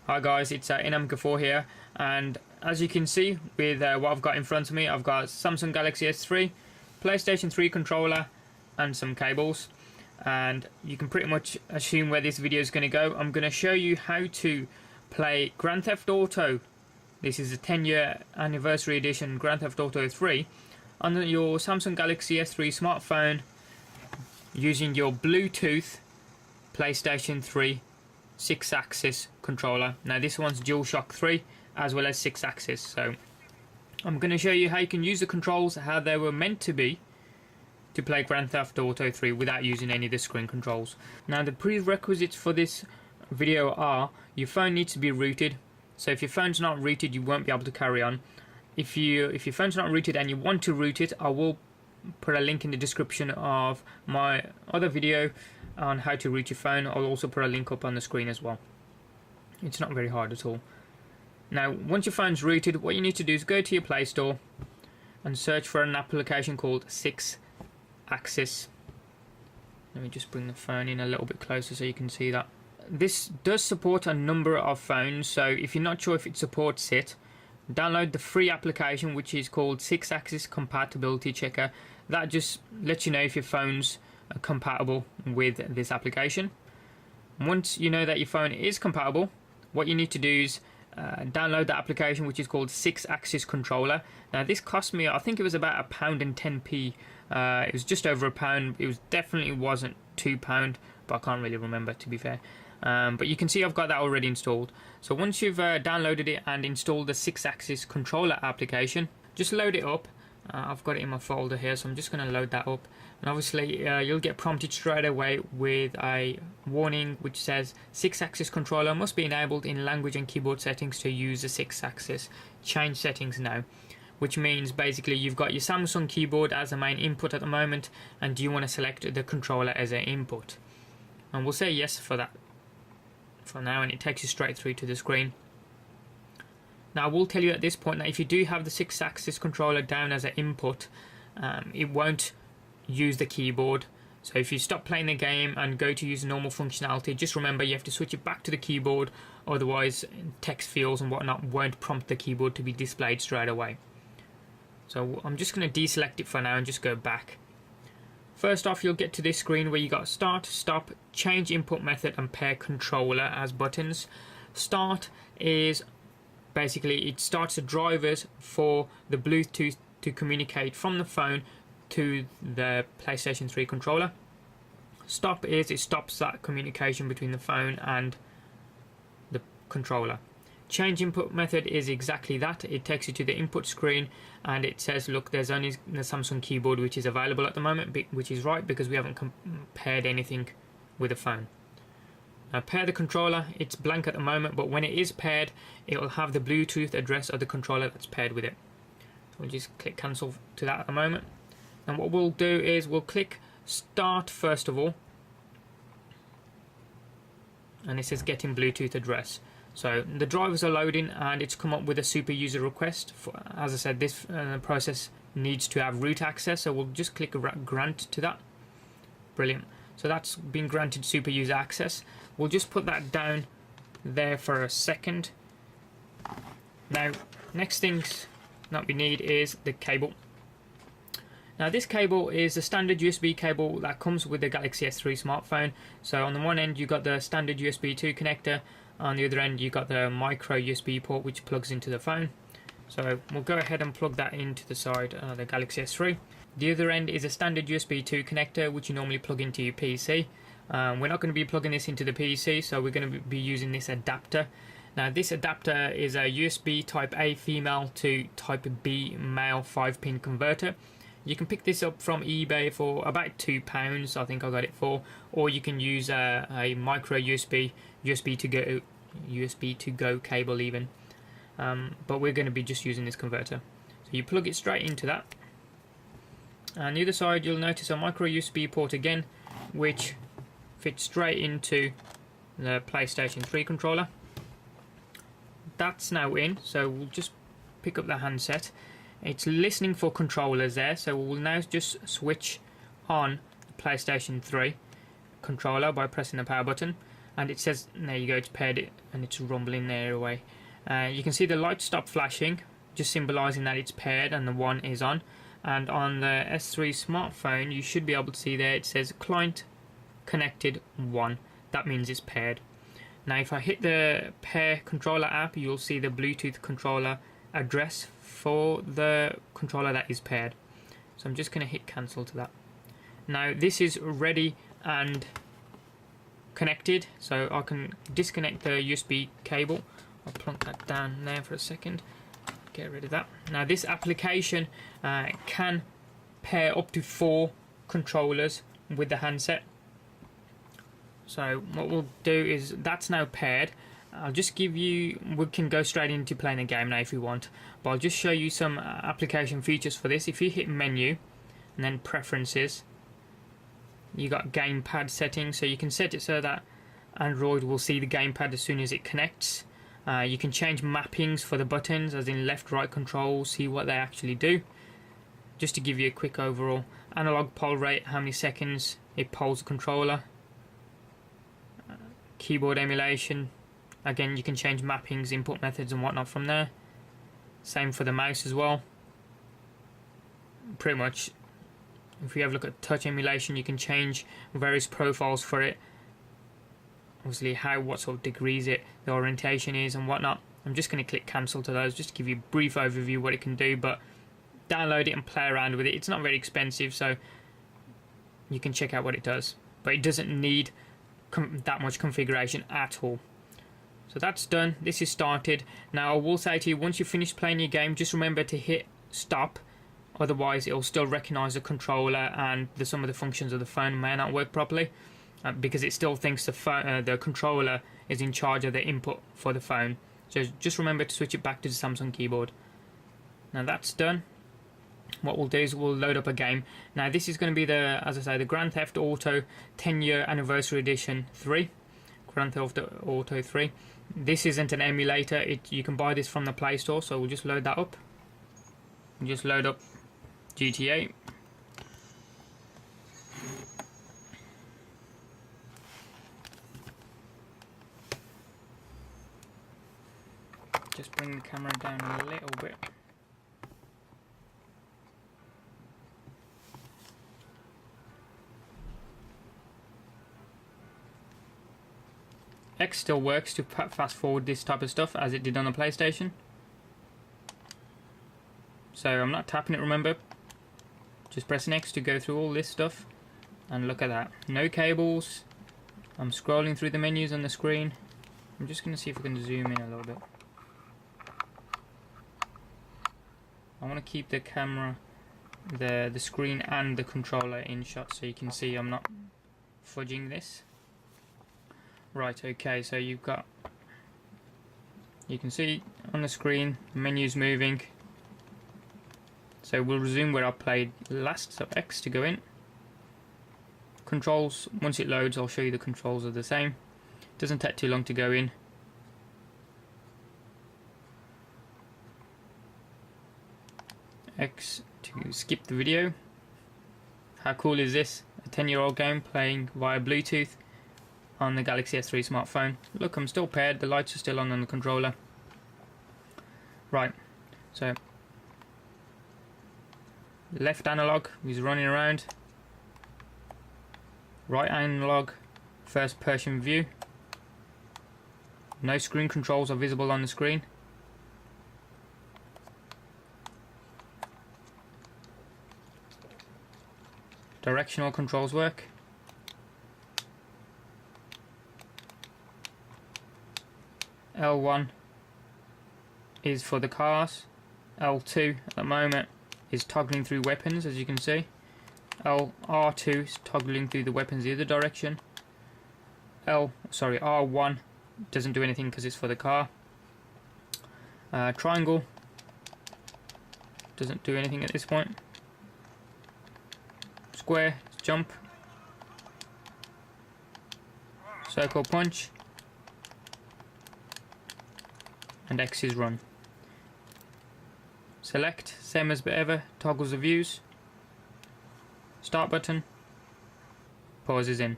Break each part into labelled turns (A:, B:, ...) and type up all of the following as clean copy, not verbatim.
A: Hi guys, it's i9300 here, and as you can see with what I've got in front of me, I've got Samsung Galaxy S3, PlayStation 3 controller and some cables, and you can pretty much assume where this video is going to go. I'm going to show you how to play Grand Theft Auto. This is a 10-year anniversary edition Grand Theft Auto 3 on your Samsung Galaxy S3 smartphone using your Bluetooth PlayStation 3 6-axis controller. Now this one's DualShock 3 as well as 6-axis, so I'm going to show you how you can use the controls how they were meant to be to play Grand Theft Auto 3 without using any of the screen controls. Now the prerequisites for this video are your phone needs to be rooted, so if your phone's not rooted you won't be able to carry on. If your phone's not rooted and you want to root it, I will put a link in the description of my other video on how to root your phone. I'll also put a link up on the screen as well. It's not very hard at all. Now once your phone's rooted, what you need to do is go to your Play Store and search for an application called 6-axis. Let me just bring the phone in a little bit closer so you can see that. This does support a number of phones, so if you're not sure if it supports it, download the free application which is called 6-axis compatibility checker. That just lets you know if your phone's compatible with this application. Once you know that your phone is compatible, what you need to do is download the application which is called 6-axis controller. Now this cost me, I think it was about £1.10. It was just over £1. It was definitely wasn't £2, but I can't really remember, to be fair. But you can see I've got that already installed. So once you've downloaded it and installed the 6-axis controller application, just load it up. I've got it in my folder here, so I'm just going to load that up. And obviously you'll get prompted straight away with a warning which says 6-axis controller must be enabled in language and keyboard settings to use the 6-axis. Change settings now. Which means basically you've got your Samsung keyboard as the main input at the moment, and you want to select the controller as an input. And we'll say yes for that for now, and it takes you straight through to the screen. Now I will tell you at this point that if you do have the 6-axis controller down as an input, it won't use the keyboard. So if you stop playing the game and go to use normal functionality, just remember you have to switch it back to the keyboard, otherwise text fields and whatnot won't prompt the keyboard to be displayed straight away. So I'm just going to deselect it for now and just go back. First off, you'll get to this screen where you got start, stop, change input method and pair controller as buttons. Start is basically it starts the drivers for the Bluetooth to communicate from the phone to the PlayStation 3 controller. Stop is it stops that communication between the phone and the controller. Change input method is exactly that. It takes you to the input screen and it says, look, there's only the Samsung keyboard which is available at the moment, which is right because we haven't paired anything with the phone. Now pair the controller, it's blank at the moment, but when it is paired it will have the Bluetooth address of the controller that's paired with it. So we'll just click cancel to that at the moment. And what we'll do is we'll click start first of all, and it says getting Bluetooth address. So the drivers are loading and it's come up with a super user request. As I said, this process needs to have root access, so we'll just click grant to that. Brilliant. So that's been granted super user access. We'll just put that down there for a second. Now next things that we need is the cable. Now this cable is a standard USB cable that comes with the Galaxy S3 smartphone. So on the one end you got the standard USB 2 connector, on the other end you got the micro USB port which plugs into the phone. So we'll go ahead and plug that into the side of the Galaxy S3. The other end is a standard USB 2 connector which you normally plug into your PC. We're not going to be plugging this into the PC, so we're going to be using this adapter. Now this adapter is a USB type A female to type B male 5-pin converter. You can pick this up from eBay for about £2, I think I got it for, or you can use a micro USB to go cable even. But we're going to be just using this converter. So you plug it straight into that. And the other side you'll notice a micro USB port again, which fits straight into the PlayStation 3 controller. That's now in, so we'll just pick up the handset. It's listening for controllers there, so we'll now just switch on the PlayStation 3 controller by pressing the power button. and it says, there you go, it's paired, and it's rumbling there away. You can see the light stop flashing, just symbolizing that it's paired and the 1 is on. And on the S3 smartphone, you should be able to see there it says client connected 1. That means it's paired. Now if I hit the pair controller app, you'll see the Bluetooth controller address for the controller that is paired. So I'm just going to hit cancel to that. Now this is ready and connected, so I can disconnect the USB cable. I'll plunk that down there for a second, get rid of that. Now this application can pair up to 4 controllers with the handset. So what we'll do is, that's now paired. I'll just give you, we can go straight into playing the game now if you want, but I'll just show you some application features for this. If you hit menu and then preferences, you got gamepad settings, so you can set it so that Android will see the gamepad as soon as it connects. You can change mappings for the buttons, as in left right control, see what they actually do. Just to give you a quick overall, analog poll rate, how many seconds it polls the controller. Keyboard emulation, again you can change mappings, input methods and whatnot from there. Same for the mouse as well. Pretty much, if you have a look at touch emulation, you can change various profiles for it. Obviously what sort of degrees the orientation is and whatnot. I'm just going to click cancel to those just to give you a brief overview what it can do, but download it and play around with it. It's not very expensive, so you can check out what it does, but it doesn't need that much configuration at all. So that's done, this is started. Now I will say to you, once you finish playing your game, just remember to hit stop, otherwise it will still recognise the controller and some of the functions of the phone may not work properly, because it still thinks the controller is in charge of the input for the phone. So just remember to switch it back to the Samsung keyboard. Now that's done. What we'll do is we'll load up a game. Now this is going to be the, as I say, the Grand Theft Auto 10-year anniversary edition 3. Grand Theft Auto 3. This isn't an emulator, you can buy this from the Play Store, so we'll just load that up. We'll just load up GTA. Just bring the camera down a little bit. X still works to fast forward this type of stuff as it did on the PlayStation. So I'm not tapping it, remember. Just pressing X to go through all this stuff. And look at that. No cables. I'm scrolling through the menus on the screen. I'm just going to see if I can zoom in a little bit. I want to keep the camera, the screen and the controller in shot so you can see I'm not fudging this. Right, okay, so you can see on the screen menus moving. So we'll resume where I played last, so X to go in. Controls, once it loads I'll show you the controls are the same. Doesn't take too long to go in. X to skip the video. How cool is this? A 10-year-old game playing via Bluetooth on the Galaxy S3 smartphone. Look, I'm still paired, the lights are still on the controller. Right, so left analog is running around, right analog first person view. No screen controls are visible on the screen. Directional controls work. L1 is for the cars. L2 at the moment is toggling through weapons, as you can see. R2 is toggling through the weapons the other direction. R1 doesn't do anything because it's for the car. Triangle doesn't do anything at this point. Square is jump. Circle punch. And X is run. Select, same as ever, toggles the views. Start button, pauses in.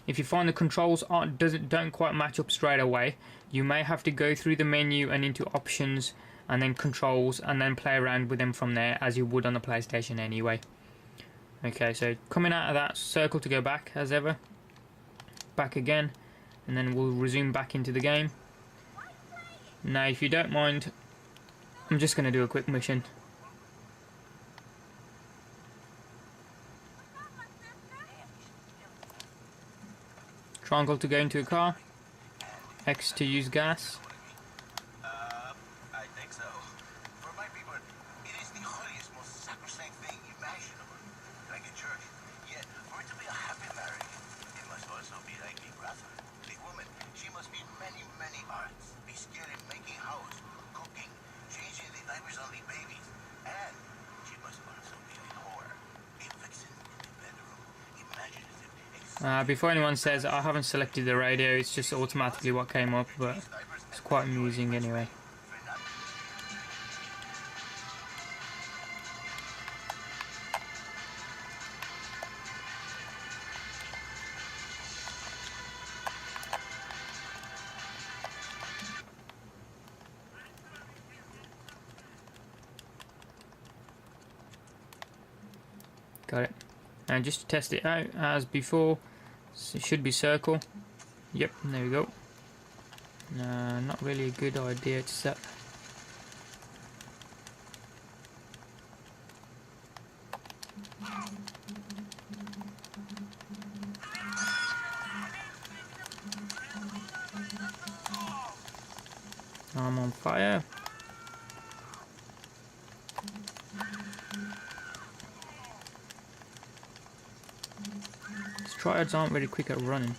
A: If you find the controls don't quite match up straight away, you may have to go through the menu and into options and then controls and then play around with them from there as you would on the PlayStation anyway. Okay, so coming out of that circle to go back as ever, back again, and then we'll resume back into the game. Now if you don't mind, I'm just going to do a quick mission. Triangle to go into a car, X to use gas.
B: I think so. For my people, it is the holiest, most sacrosanct thing imaginable. Like a church. Yet, for it to be a happy marriage, it must also be like a brother. The woman, she must be many, many arts. Be skilled in making house, cooking, changing the diapers on the babies. And she must also be a whore. A vixen in the bedroom. Imaginative.
A: Before anyone says I haven't selected the radio, it's just automatically what came up, but it's quite amusing anyway. Got it. And just to test it out, as before, it should be circle. Yep, there we go. Not really a good idea to set. I'm on fire. Triads aren't very quick at running.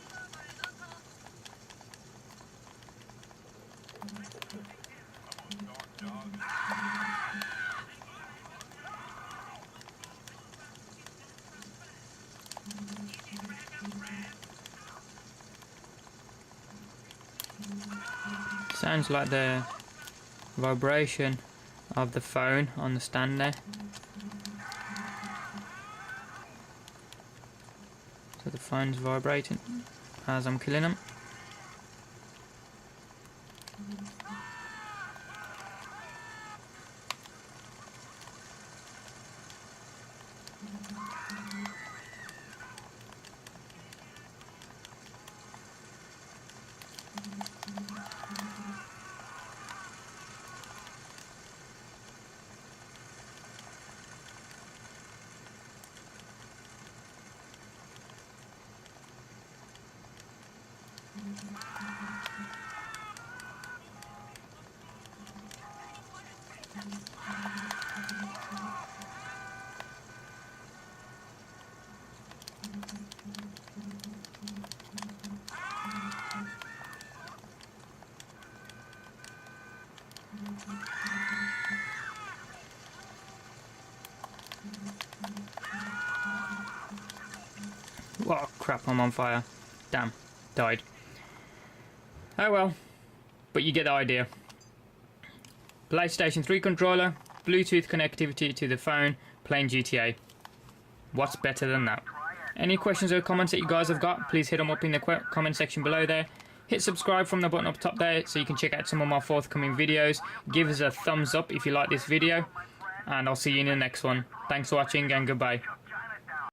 A: Sounds like the vibration of the phone on the stand there. So the phone's vibrating as I'm killing them. Oh crap, I'm on fire. Damn, died. Oh well, but you get the idea. PlayStation 3 controller, Bluetooth connectivity to the phone, playing GTA. What's better than that? Any questions or comments that you guys have got, please hit them up in the comment section below there. Hit subscribe from the button up top there so you can check out some of my forthcoming videos. Give us a thumbs up if you like this video, and I'll see you in the next one. Thanks for watching and goodbye.